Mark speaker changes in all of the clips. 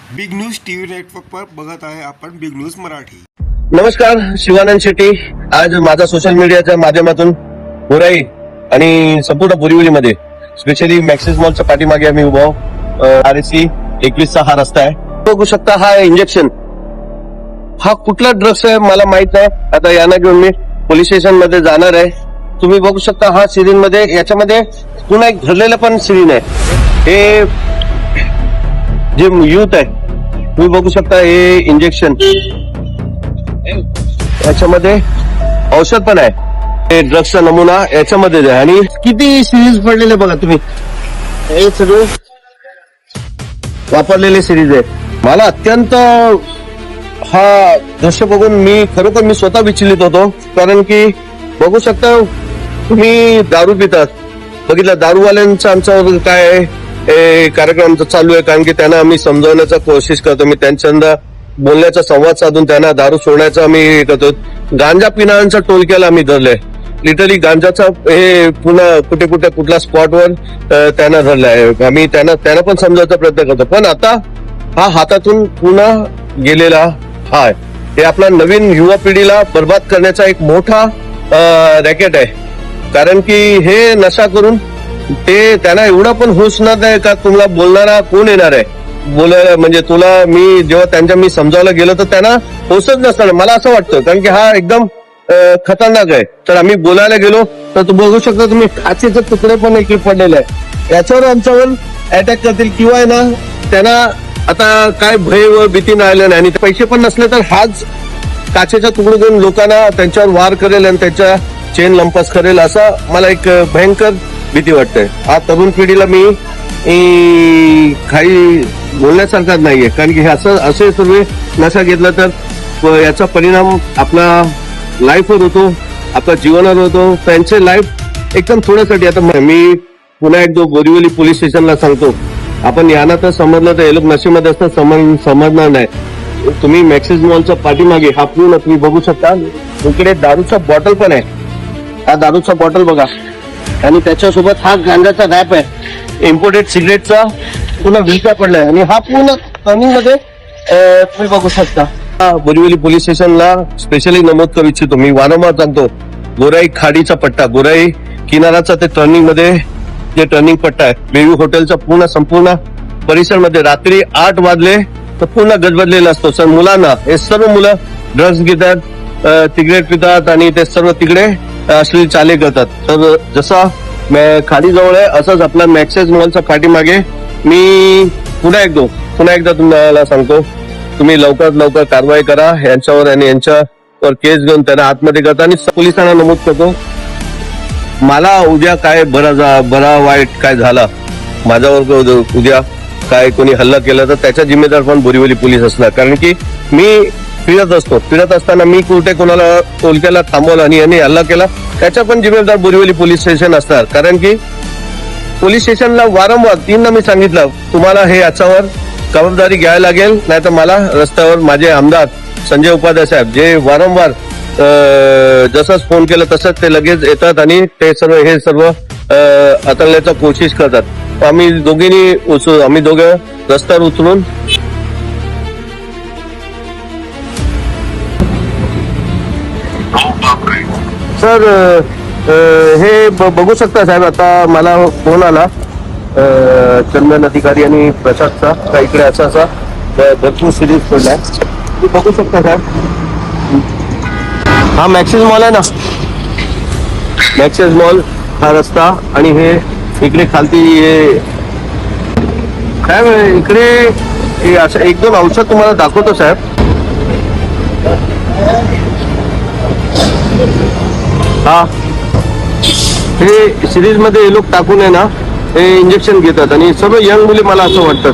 Speaker 1: Big news TV network पर बघत आहे आपण बिग न्यूज मराठी।
Speaker 2: नमस्कार, शिवानंद शेट्टी। आज माझा सोशल मीडियाच्या माध्यमातून बोराई आणि संपूर्ण बोरिवलीमध्ये स्पेशली मॅक्सिस मॉलच्या पाठीमागे आम्ही उभा RSC 21 हा रस्ता आहे। बघू शकता हा इंजेक्शन, हा कुठला ड्रग्स आहे मला माहित नाही। आता यांना घेऊन मी पोलीस स्टेशन मध्ये जाणार आहे। तुम्ही बघू शकता हा सिरिंज मध्ये, याच्यामध्ये पुन्हा एक धरलेलं पण सिरिंज आहे। हे जे यूथ आहे तुम्ही बघू शकता, हे इंजेक्शन याच्यामध्ये औषध पण आहे, हे ड्रग्सचा नमुना याच्यामध्ये आहे आणि किती सिरीज पडलेले बघा तुम्ही, हे सगळे वापरलेले सिरीज आहे। मला अत्यंत हा दृश्य बघून मी खरोखर मी स्वतः विचलित होतो, कारण की बघू शकता तुम्ही दारू पितात, बघितलं दारूवाल्यांचा आमच्यावर काय कार्यक्रम चालू आहे, कारण की त्यांना आम्ही समजवण्याचा कोशिश करतो, मी त्यांच्या बोलण्याचा संवाद साधून त्यांना दारू सोडण्याचा आम्ही करतो। गांजा पिणाऱ्यांच्या टोलक्याला आम्ही धरलंय, लिटरली गांजाचा हे पुन्हा कुठे कुठे कुठल्या स्पॉटवर त्यांना धरलाय। आम्ही त्यांना पण समजायचा प्रयत्न करतो, पण आता हा हातातून पुन्हा गेलेला हाय, हे आपला नवीन युवा पिढीला बर्बाद करण्याचा एक मोठा रॅकेट आहे। कारण की हे नशा करून ते त्यांना एवढा पण होश नाही का तुम्हाला बोलणारा कोण येणार आहे बोलायला, म्हणजे तुला मी जेव्हा मी समजावलं गेलो तर त्यांना होशच नसणार मला असं वाटतं, कारण की हा एकदम खतरनाक आहे। तर आम्ही बोलायला गेलो तर तू बघू शकता तुम्ही काचेचे तुकडे पण एक पडलेले आहे, याच्यावर आमच्यावर अटॅक करतील किंवा ना त्यांना आता काय भय व भीती नाही राहिलं नाही, आणि पैसे पण नसले तर हाच काचेचा तुकडे घेऊन लोकांना त्यांच्यावर वार करेल आणि त्यांच्या चेन लंपास करेल, असा मला एक भयंकर भीती वाटते। हा तरुण पिढीला मी काही बोलण्यासारखा नाहीये, कारण की असे सर्व नशा घेतला तर याचा परिणाम आपला लाईफवर होतो, आपल्या जीवनावर होतो, त्यांचे लाईफ एकदम थोड्यासाठी। आता मी पुन्हा एकदा बोरिवली पोलीस स्टेशनला सांगतो, आपण यांना तर समजलं तर हे लोक नशेमध्ये असतात, समजणार नाही। तुम्ही मॅक्सिस मॉलच्या पाठीमागे हा पूर्ण तुम्ही बघू शकता, इकडे दारूचा बॉटल पण आहे, हा दारूचा बॉटल बघा, आणि त्याच्यासोबत हा गांजाचा रॅप आहे, इम्पोर्टेड सिगरेटचा पुन्हा विळका पडलाय, आणि हा पूर्ण टर्निंग मध्ये तुम्ही बघू शकता। बोरिवली पोलीस स्टेशनला स्पेशली नमूद करू इच्छितो, मी वारंवार सांगतो, गोराई खाडीचा पट्टा, गोराई किनाराचा ते टर्निंग मध्ये जे टर्निंग पट्टा आहे, बेबी हॉटेलचा पूर्ण संपूर्ण परिसर मध्ये रात्री 8 वाजले तर पूर्ण गजबजलेला असतो। सर मुलांना, हे सर्व मुलं ड्रग्स घेतात, सिगरेट पितात आणि ते सर्व तिकडे असलेली चाले करतात। तर जसा खाडी जवळ आहे असंच आपला मॅक्सिस मॉलच्या पाठीमागे मी पुन्हा एकदा तुम्हाला सांगतो, तुम्ही लवकरात लवकर कारवाई करा यांच्यावर आणि यांच्यावर केस घेऊन त्यांना आतमध्ये करता, आणि पोलिसांना नमूद करतो, मला उद्या काय बरा वाईट काय झाला माझ्यावर, उद्या काय कोणी हल्ला केला तर त्याचा जिम्मेदार पण बोरिवली पोलीस असणार, कारण की मी फिरत असताना मी कुठे कोणाला टोलक्याला थांबवलं आणि यांनी हल्ला केला त्याचा पण जिम्मेदार बोरिवली पोलीस स्टेशन असणार। कारण की पोलीस स्टेशनला वारंवार 3 मी सांगितलं, तुम्हाला हे याच्यावर जबाबदारी घ्यायला लागेल, नाही तर मला रस्त्यावर माझे आमदार संजय उपाध्याय साहेब जे वारंवार जसंच फोन केलं तसंच ते लगेच येतात आणि ते हे सर्व हाताळण्याचा कोशिश करतात। आम्ही दोघे रस्त्यावर उतरून सर हे बघू शकता साहेब, आता मला फोन आला चंदन अधिकारी आणि प्रसादचा का इकडे असा भरपूर सिरीज पडलाय, बघू शकता साहेब। हा मॅक्सिस मॉल आहे ना, मॅक्सिस मॉल हा रस्ता, आणि हे इकडे खालती हे साहेब, इकडे असं 1-2 औषध तुम्हाला दाखवतो साहेब। हा हे सिरीज मध्ये हे लोक टाकून आहे ना, हे इंजेक्शन घेतात आणि सर्व यंग मुली मला असं वाटतं।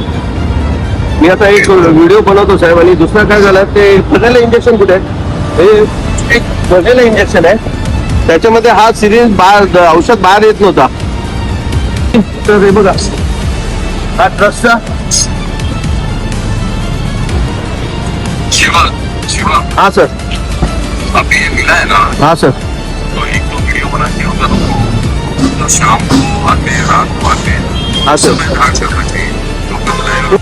Speaker 2: मी आता एक व्हिडिओ बनवतो साहेब, आणि दुसरा काय झालं, ते भरलेलं इंजेक्शन कुठे आहे, हे एक भरलेलं इंजेक्शन आहे, त्याच्यामध्ये हा सिरीज औषध बाहेर येत नव्हता। तर हे बघा, हा ड्रग्सचा हाँ सर,
Speaker 3: अभी ये मिला है ना,
Speaker 2: हाँ सर,
Speaker 3: तो 1-2 वीडियो बना के होगा तो शाम को आते, रात को आते,
Speaker 2: हाँ सर।
Speaker 3: समय करना चाहिए।